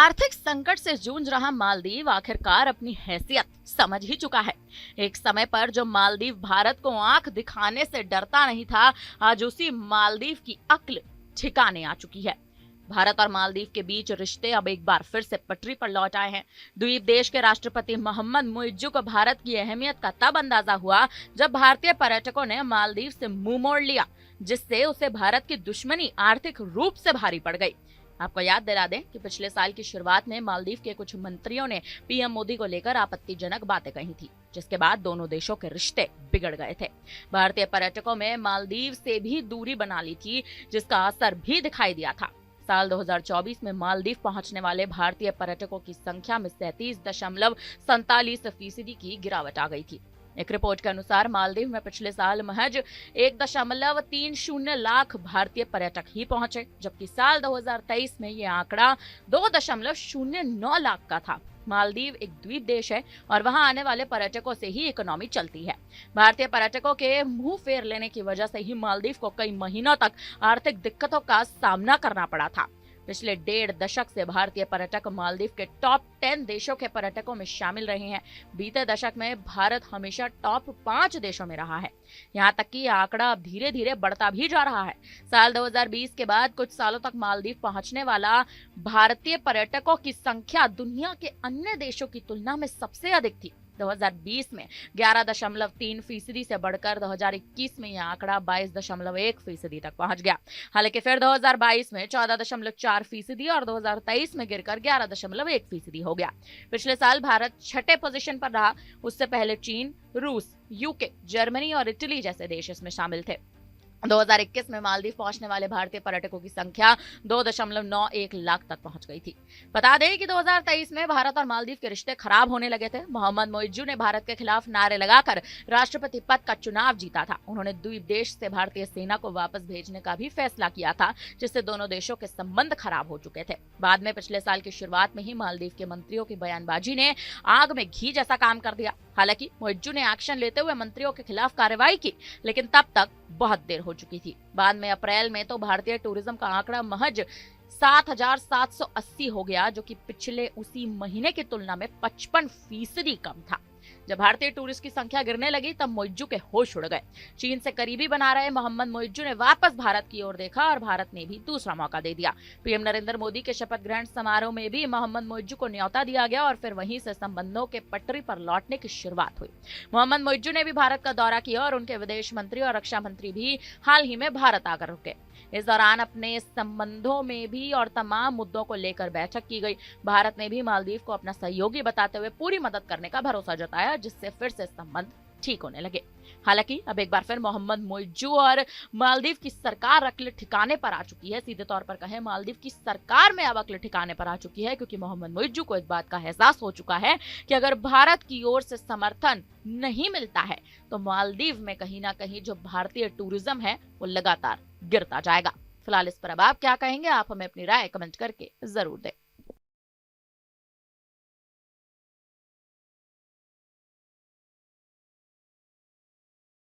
आर्थिक संकट से जूझ रहा मालदीव आखिरकार अपनी हैसियत समझ ही चुका है। एक समय पर जो मालदीव भारत को आंख दिखाने से डरता नहीं था, आज उसी मालदीव की अक्ल ठिकाने आ चुकी है। भारत और मालदीव के बीच रिश्ते अब एक बार फिर से पटरी पर लौट आए हैं। द्वीप देश के राष्ट्रपति मोहम्मद मुइज्जू को भारत की अहमियत का तब अंदाजा हुआ जब भारतीय पर्यटकों ने मालदीव से मुंह मोड़ लिया, जिससे उसे भारत की दुश्मनी आर्थिक रूप से भारी पड़ गई। आपको याद दिला दें कि पिछले साल की शुरुआत में मालदीव के कुछ मंत्रियों ने पीएम मोदी को लेकर आपत्तिजनक बातें कही थी, जिसके बाद दोनों देशों के रिश्ते बिगड़ गए थे। भारतीय पर्यटकों में मालदीव से भी दूरी बना ली थी, जिसका असर भी दिखाई दिया था। साल 2024 में मालदीव पहुंचने वाले भारतीय पर्यटकों की संख्या में 37.47% की गिरावट आ गई थी। एक रिपोर्ट के अनुसार मालदीव में पिछले साल महज 1.30 लाख भारतीय पर्यटक ही पहुंचे, जबकि साल 2023 में यह आंकड़ा 2.09 लाख का था। मालदीव एक द्वीप देश है और वहां आने वाले पर्यटकों से ही इकोनॉमी चलती है। भारतीय पर्यटकों के मुंह फेर लेने की वजह से ही मालदीव को कई महीनों तक आर्थिक दिक्कतों का सामना करना पड़ा था। पिछले 1.5 दशक से भारतीय पर्यटक मालदीव के टॉप 10 देशों के पर्यटकों में शामिल रहे हैं। बीते दशक में भारत हमेशा टॉप 5 देशों में रहा है। यहाँ तक कि यह आंकड़ा अब धीरे धीरे बढ़ता भी जा रहा है। साल 2020 के बाद कुछ सालों तक मालदीव पहुंचने वाला भारतीय पर्यटकों की संख्या दुनिया के अन्य देशों की तुलना में सबसे अधिक थी। 2020 में 11.3% से बढ़कर 2021 में यह आंकड़ा 22.1% तक पहुंच गया। हालांकि फिर 2022 में 14.4% और 2023 में गिरकर 11.1% हो गया। पिछले साल भारत 6ठे पोजीशन पर रहा। उससे पहले चीन, रूस, यूके, जर्मनी और इटली जैसे देश इसमें शामिल थे। 2021 में मालदीव पहुंचने वाले भारतीय पर्यटकों की संख्या 2.91 लाख तक पहुंच गई थी। बता दें कि 2023 में भारत और मालदीव के रिश्ते खराब होने लगे थे। मोहम्मद मुइज्जू ने भारत के खिलाफ नारे लगाकर राष्ट्रपति पद का चुनाव जीता था। उन्होंने द्वीप देश से भारतीय सेना को वापस भेजने का भी फैसला किया था, जिससे दोनों देशों के संबंध खराब हो चुके थे। बाद में पिछले साल की शुरुआत में ही मालदीव के मंत्रियों की बयानबाजी ने आग में घी जैसा काम कर दिया। हालांकि मुइज्जू ने एक्शन लेते हुए मंत्रियों के खिलाफ कार्रवाई की, लेकिन तब तक बहुत देर हो चुकी थी। बाद में अप्रैल में तो भारतीय टूरिज्म का आंकड़ा महज 7,780 हो गया, जो कि पिछले उसी महीने की तुलना में 55% कम था। जब भारतीय टूरिस्ट की संख्या गिरने लगी तब मुइज्जू के होश उड़ गए। चीन से करीबी बना रहे मोहम्मद मुइज्जू ने वापस भारत की ओर देखा और भारत ने भी दूसरा मौका दे दिया। पीएम नरेंद्र मोदी के शपथ ग्रहण समारोह में भी मोहम्मद मुइज्जू को न्योता दिया गया और फिर वहीं से संबंधों के पटरी पर लौटने की शुरुआत हुई। मोहम्मद मुइज्जू ने भी भारत का दौरा किया और उनके विदेश मंत्री और रक्षा मंत्री भी हाल ही में भारत आकर रुके। इस दौरान अपने संबंधों में भी और तमाम मुद्दों को लेकर बैठक की गई। भारत ने भी मालदीव को अपना सहयोगी बताते हुए पूरी मदद करने का भरोसा जताया, जिससे फिर से संबंध ठीक होने लगे। हालांकि अब एक बार फिर मोहम्मद मुइज्जू और मालदीव की सरकार अक्ल ठिकाने पर आ चुकी है। सीधे तौर पर कहें, मालदीव की सरकार में अब अक्ल ठिकाने पर आ चुकी है, क्योंकि मोहम्मद मुइज्जू को इस बात का एहसास हो चुका है कि अगर भारत की ओर से समर्थन नहीं मिलता है तो मालदीव में कहीं ना कहीं जो भारतीय टूरिज्म है वो लगातार गिरता जाएगा। फिलहाल इस पर अब आप क्या कहेंगे? आप हमें अपनी राय कमेंट करके जरूर दें।